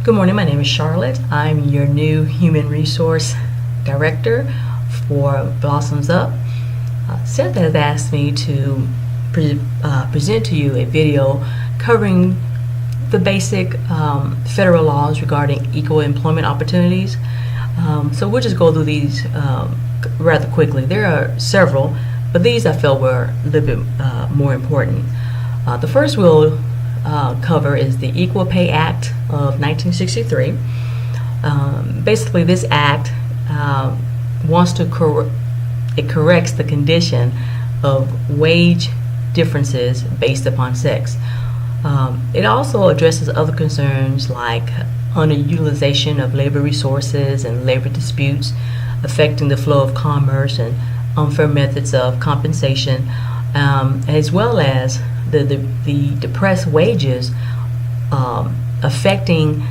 Good morning, my name is Charlotte. I'm your new Human Resource Director for Blossoms Up. Seth has asked me to present to you a video covering the basic federal laws regarding equal employment opportunities. So we'll just go through these rather quickly. There are several, but these I felt were a little bit more important. The first we'll cover is the Equal Pay Act of 1963. Basically, this act wants to corrects the condition of wage differences based upon sex. It also addresses other concerns like underutilization of labor resources and labor disputes affecting the flow of commerce and unfair methods of compensation, as well as the depressed wages affecting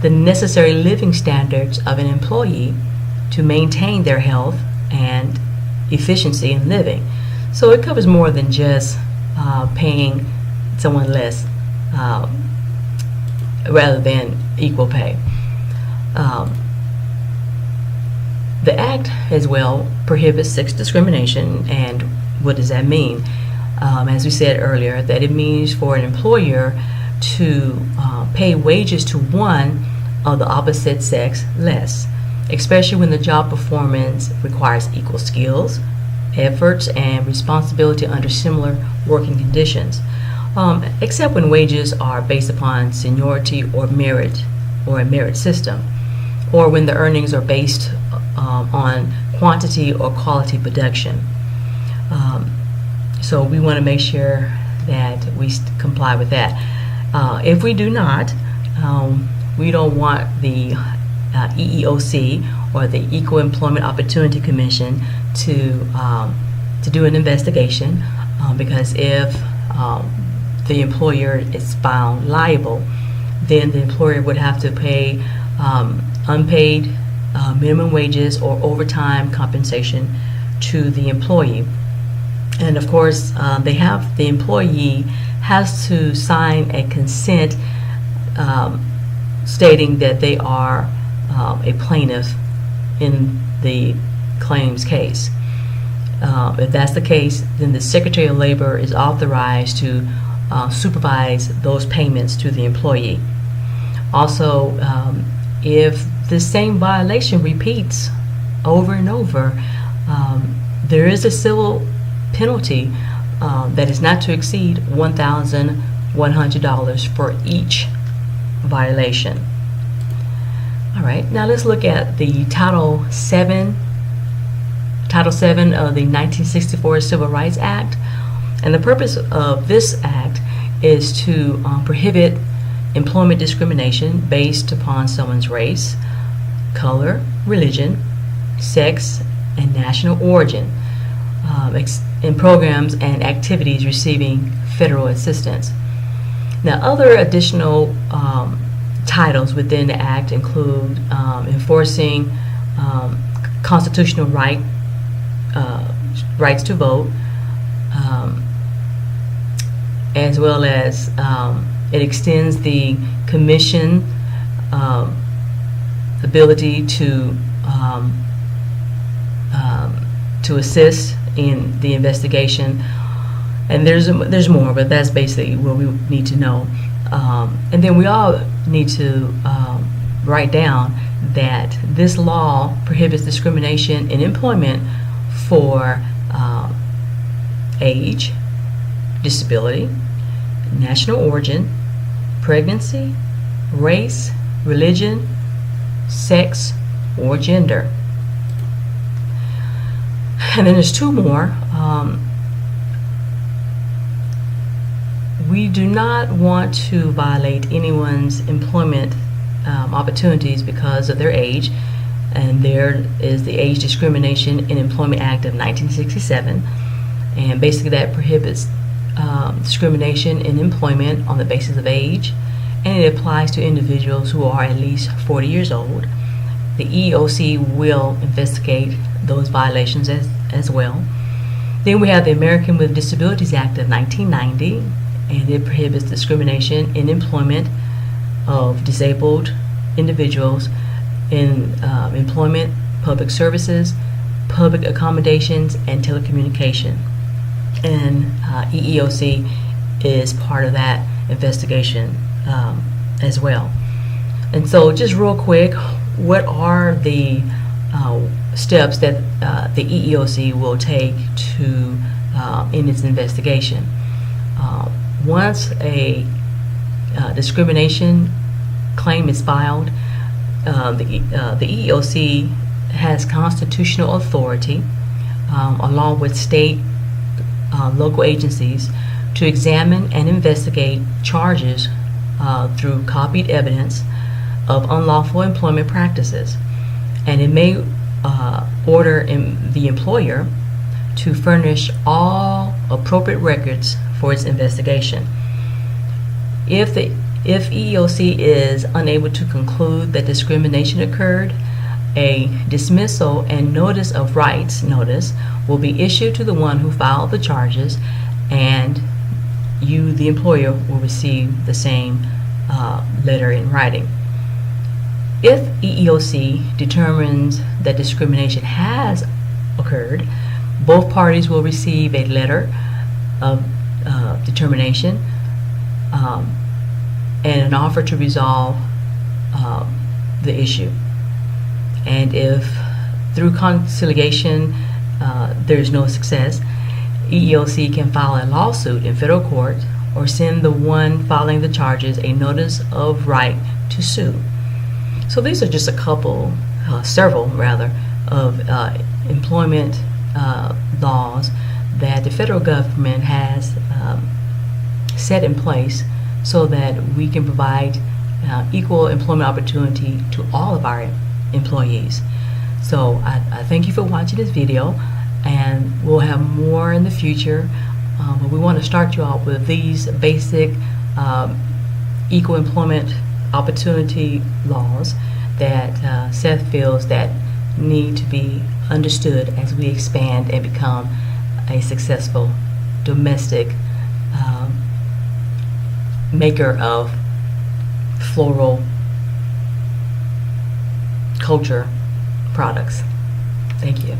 the necessary living standards of an employee to maintain their health and efficiency in living. So it covers more than just paying someone less rather than equal pay. The act as well prohibits sex discrimination. And what does that mean? As we said earlier, that it means for an employer to pay wages to one of the opposite sex less, especially when the job performance requires equal skills, efforts, and responsibility under similar working conditions, except when wages are based upon seniority or a merit system, or when the earnings are based on quantity or quality production. So we want to make sure that we comply with that. If we do not, we don't want the EEOC or the Equal Employment Opportunity Commission to do an investigation, because if the employer is found liable, then the employer would have to pay unpaid minimum wages or overtime compensation to the employee. And of course, the employee has to sign a consent stating that they are a plaintiff in the claims case. If that's the case, then the Secretary of Labor is authorized to supervise those payments to the employee. Also, if the same violation repeats over and over, there is a civil penalty that is not to exceed $1,100 for each violation. All right, now let's look at the Title VII of the 1964 Civil Rights Act. And the purpose of this act is to prohibit employment discrimination based upon someone's race, color, religion, sex, and national origin in programs and activities receiving federal assistance. Now, other additional titles within the act include enforcing constitutional rights to vote, as well as it extends the commission ability to assist in the investigation. And there's more, but that's basically what we need to know. And then we all need to write down that this law prohibits discrimination in employment for age, disability, national origin, pregnancy, race, religion, sex, or gender. And then there's two more. We do not want to violate anyone's employment opportunities because of their age, and there is the Age Discrimination in Employment Act of 1967, and basically that prohibits discrimination in employment on the basis of age, and it applies to individuals who are at least 40 years old. The EEOC will investigate those violations as well. Then we have the American with Disabilities Act of 1990, and it prohibits discrimination in employment of disabled individuals in employment, public services, public accommodations, and telecommunication. And EEOC is part of that investigation as well. And so just real quick, what are the steps that the EEOC will take to in its investigation? Once a discrimination claim is filed, the EEOC has constitutional authority, along with state, local agencies, to examine and investigate charges through copied evidence of unlawful employment practices. And it may order the employer to furnish all appropriate records for its investigation. If EEOC is unable to conclude that discrimination occurred, a dismissal and notice of rights notice will be issued to the one who filed the charges, and you, the employer, will receive the same letter in writing. If EEOC determines that discrimination has occurred, both parties will receive a letter of determination and an offer to resolve the issue. And if through conciliation there is no success, EEOC can file a lawsuit in federal court or send the one filing the charges a notice of right to sue. So these are just a couple, several rather, of employment laws that the federal government has set in place so that we can provide equal employment opportunity to all of our employees. So I thank you for watching this video, and we'll have more in the future, but we want to start you off with these basic equal employment opportunity laws that Seth feels that need to be understood as we expand and become a successful domestic maker of floral culture products. Thank you.